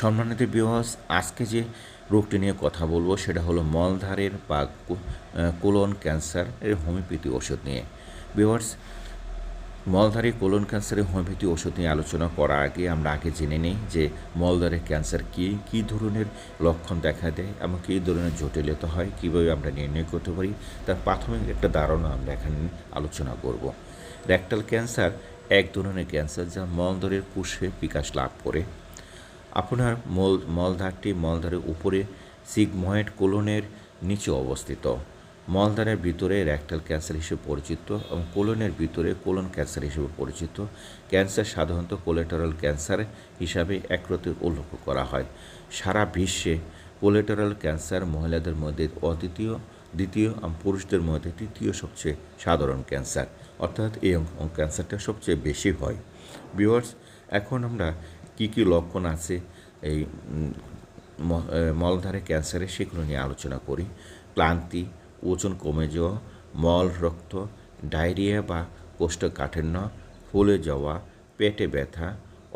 সম্মানিত ভিউয়ার্স, আজকে যে রোগটি নিয়ে কথা বলবো সেটা হলো মলদ্বারের বা কোলন ক্যান্সার এর হোমিওপ্যাথি ওষুধ নিয়ে। ভিউয়ার্স, মলদ্বারে কোলন ক্যান্সারের হোমিওপ্যাথি ওষুধ নিয়ে আলোচনা করার আগে আমরা জেনে নিই যে মলদ্বারের ক্যান্সার কী ধরনের লক্ষণ দেখা দেয় এবং কী ধরনের জটিলতা হয়, কীভাবে আমরা নির্ণয় করতে পারি, তার প্রাথমিক একটা ধারণা আমরা এখানে আলোচনা করব। রেকটাল ক্যান্সার এক ধরনের ক্যান্সার যা মলদ্বারের কোষে বিকাশ লাভ করে। আপনার মলদ্বারটি মলদ্বারের উপরে সিগময়েড কোলনের নিচে অবস্থিত। মলদ্বারের ভিতরে রেকটাল ক্যান্সার হিসেবে পরিচিত এবং কোলনের ভিতরে কোলন ক্যান্সার হিসেবে পরিচিত। ক্যান্সার সাধারণত কোলেটারাল ক্যান্সার হিসাবে একরতে উল্লেখ করা হয়। সারা বিশ্বে কোলেটারাল ক্যান্সার মহিলাদের মধ্যে দ্বিতীয় এবং পুরুষদের মধ্যে তৃতীয় সবচেয়ে সাধারণ ক্যান্সার, অর্থাৎ এই ক্যান্সারটা সবচেয়ে বেশি হয়। ভিউয়ার্স, এখন আমরা কী লক্ষণ আছে এই মলদ্বারে ক্যান্সারে সেগুলো নিয়ে আলোচনা করি। ক্লান্তি, ওজন কমে যাওয়া, মলরক্ত, ডায়রিয়া বা কোষ্ঠকাঠিন্য, ফুলে যাওয়া, পেটে ব্যথা,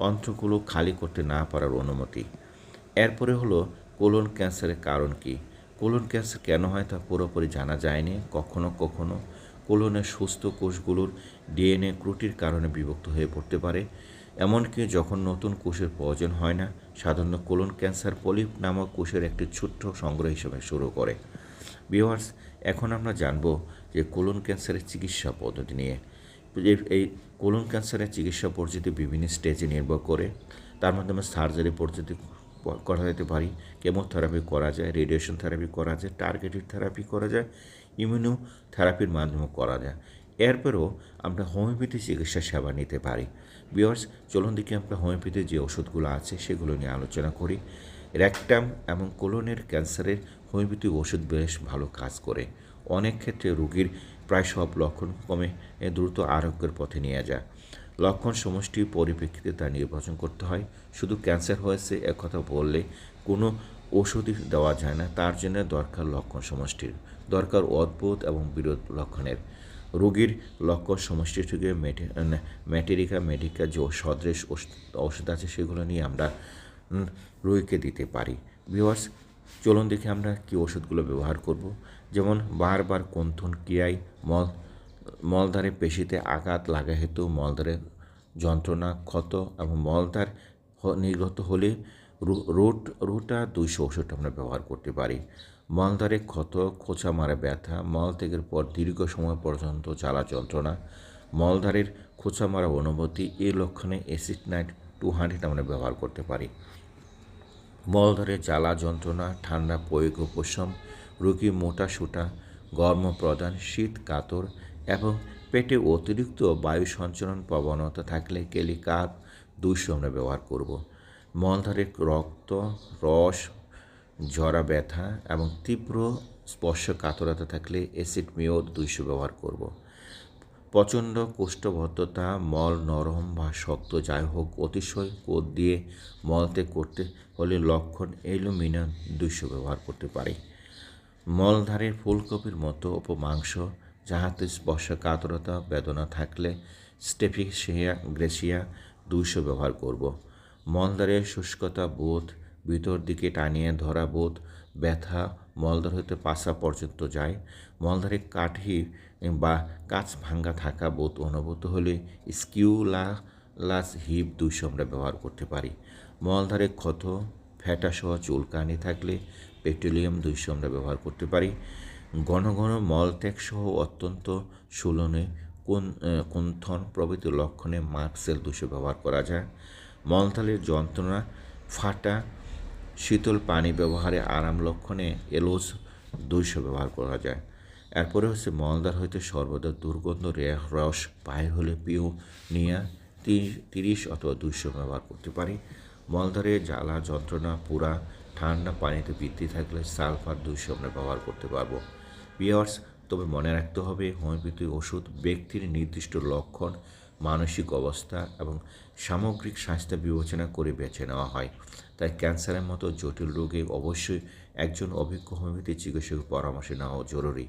অন্ত্রগুলো খালি করতে না পারার অনুমতি। এরপরে হলো কোলন ক্যান্সারের কারণ কী। কোলন ক্যান্সার কেন হয় তা পুরোপুরি জানা যায়নি। কখনো কখনো কোলনের সুস্থ কোষগুলোর ডিএনএ ত্রুটির কারণে বিভক্ত হয়ে পড়তে পারে, এমনকি যখন নতুন কোষের প্রয়োজন হয় না। সাধারণত কোলন ক্যান্সার পলিপ নামক কোষের একটি ছোট্ট সংগ্রহ হিসেবে শুরু করে। ভিউয়ার্স, এখন আমরা জানব যে কোলন ক্যান্সারের চিকিৎসা পদ্ধতি নিয়ে। এই কোলন ক্যান্সারের চিকিৎসা পদ্ধতি বিভিন্ন স্টেজে নির্ভর করে। তার মাধ্যমে সার্জারি পদ্ধতি করা যেতে পারি, কেমোথেরাপি করা যায়, রেডিয়েশন থেরাপি করা যায়, টার্গেটেড থেরাপি করা যায়, ইমিউনোথেরাপির মাধ্যমে করা যায়। এরপরেও আমরা হোমিওপ্যাথি চিকিৎসা সেবা নিতে পারি। ভিউয়ার্স, চলুন দেখি আমরা হোমিওপ্যাথির যে ওষুধগুলো আছে সেগুলো নিয়ে আলোচনা করি। রেকটাম এবং কোলনের ক্যান্সারের হোমিওপ্যাথি ওষুধ বেশ ভালো কাজ করে। অনেক ক্ষেত্রে রোগীর প্রায় সব লক্ষণ কমে দ্রুত আরোগ্যের পথে নিয়ে যায়। লক্ষণ সমষ্টির পরিপ্রেক্ষিতে তা নির্বাচন করতে হয়। শুধু ক্যান্সার হয়েছে একথা বললে কোনো ওষুধই দেওয়া যায় না, তার জন্য দরকার লক্ষণ সমষ্টির, দরকার অদ্ভুত এবং বিরোধ লক্ষণের। রোগীর লক্ষণ সমষ্টি থেকে মেডিকা যে সদৃশ ওষুধ আছে সেগুলো নিয়ে আমরা রোগীকে দিতে পারি। ভিউয়ার্স, চলুন দেখি আমরা কী ওষুধগুলো ব্যবহার করব। যেমন বারবার কুণ্ঠন ক্রিয়ায় মলদ্বারে পেশিতে আঘাত লাগা হেতু মলদ্বারে যন্ত্রণা, ক্ষত এবং মলদ্বার নির্গত হলে রুটা 200 ওষুধ আমরা ব্যবহার করতে পারি। মলদ্বারে ক্ষত, খোঁচা মারা ব্যথা, মলত্যাগের পর দীর্ঘ সময় পর্যন্ত জ্বালা যন্ত্রণা, মলদ্বারের খোঁচা মারা অনুভূতি, এই লক্ষণে অ্যাসিড-নাইট 200 আমরা ব্যবহার করতে পারি। মলদ্বারে জ্বালা যন্ত্রণা, ঠান্ডা প্রয়োগ উপশম, রোগী মোটাসোটা, গর্ম প্রদান, শীত কাতর এবং পেটে অতিরিক্ত বায়ু সঞ্চালন প্রবণতা থাকলে কেলিকাপ 200 আমরা ব্যবহার করব। মলদ্বারে রক্ত, রস, জরা ব্যথা এবং তীব্র স্পর্শকাতরতা থাকলে অ্যাসিড মিওর 200 ব্যবহার করব। প্রচণ্ড কোষ্ঠবদ্ধতা, মল নরম বা শক্ত যাই হোক অতিশয় কোদ দিয়ে মলত্যাগ করতে হলে লক্ষণ অ্যালুমিনিয়াম 200 ব্যবহার করতে পারি। মলদ্বারের ফুলকপির মতো উপমাংস, যাহাতে স্পর্শকাতরতা বেদনা থাকলে স্টেফিক্সিয়া গ্রেসিয়া 200 ব্যবহার করব। মলদ্বারের শুষ্কতা বোধ, ভিতর দিকে টানিয়ে ধরা বোধ, ব্যথা, মলদ্বার হতে পাশা পর্যন্ত যায়, মলদ্বারে কাঠি বা কাঁচ ভাঙ্গা থাকা বোধ অনুভূত হলে স্কিউলাস হিপ 200 আমরা ব্যবহার করতে পারি। মলদ্বারে ক্ষত, ফ্যাটাসহ চুলকানি থাকলে পেট্রোলিয়াম 200 আমরা ব্যবহার করতে পারি। ঘন ঘন মলত্যাগসহ অত্যন্ত সুলনে কুণ্ঠন প্রভৃতি লক্ষণে মার্কসেল 200 ব্যবহার করা যায়। মলদ্বারের যন্ত্রণা, ফাটা, শীতল পানি ব্যবহারে আরাম লক্ষণে এলোজ 200 ব্যবহার করা যায়। এরপরে হচ্ছে মলদ্বার হইতে সর্বদা দুর্গন্ধ রস বাহির হলে পিউনিয়া 30 অথবা 200 ব্যবহার করতে পারি। মলদ্বারে জ্বালা যন্ত্রণা, পুরা, ঠান্ডা পানিতে বৃদ্ধি থাকলে সালফার 200 আমরা ব্যবহার করতে পারবো। ভিউয়ার্স, তবে মনে রাখতে হবে হোমিওপ্যাথি ওষুধ ব্যক্তির নির্দিষ্ট লক্ষণ, মানসিক অবস্থা এবং সামগ্রিক স্বাস্থ্য বিবেচনা করে বেছে নেওয়া হয়। তাই ক্যান্সারের মতো জটিল রোগে অবশ্যই একজন অভিজ্ঞ হোমিওপ্যাথি চিকিৎসকের পরামর্শ নেওয়া জরুরি।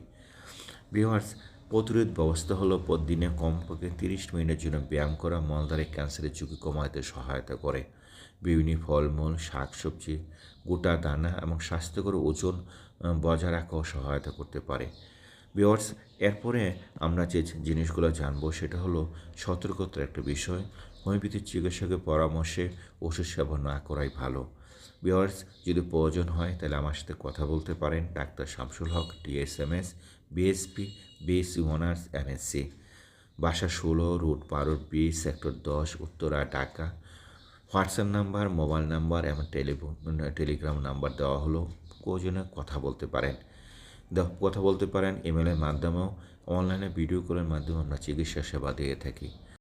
ভিউয়ার্স, প্রতিরোধ ব্যবস্থা হলো প্রতিদিনে কমপক্ষে 30 মিনিটের জন্য ব্যায়াম করা মলদ্বারে ক্যান্সারের ঝুঁকি কমাতে সহায়তা করে। বিভিন্ন ফলমূল, শাকসবজি, গোটা দানা এবং স্বাস্থ্যকর ওজন বজায় রাখাও সহায়তা করতে পারে। ভিউয়ার্স, এরপরে আমরা যে জিনিসগুলো জানবো সেটা হলো সতর্কতার একটা বিষয়। হোমিওপ্যাথিক চিকিৎসকের পরামর্শে ওষুধ সেবন না করাই ভালো। ভিউয়ার্স, যদি প্রয়োজন হয় তাহলে আমার সাথে কথা বলতে পারেন। ডাক্তার Shamsul Haque, DSMS, BSP, BSc honours, MSc। বাসা 16, route 12, B, sector 10, Uttara, Dhaka. WhatsApp number, mobile number এবং টেলিগ্রাম নাম্বার দেওয়া হলো। প্রয়োজনে কথা বলতে পারেন। কথা বলতে পারেন ইমেলের মাধ্যমেও, অনলাইনে ভিডিও কলের মাধ্যমেও আমরা চিকিৎসা সেবা দিয়ে থাকি।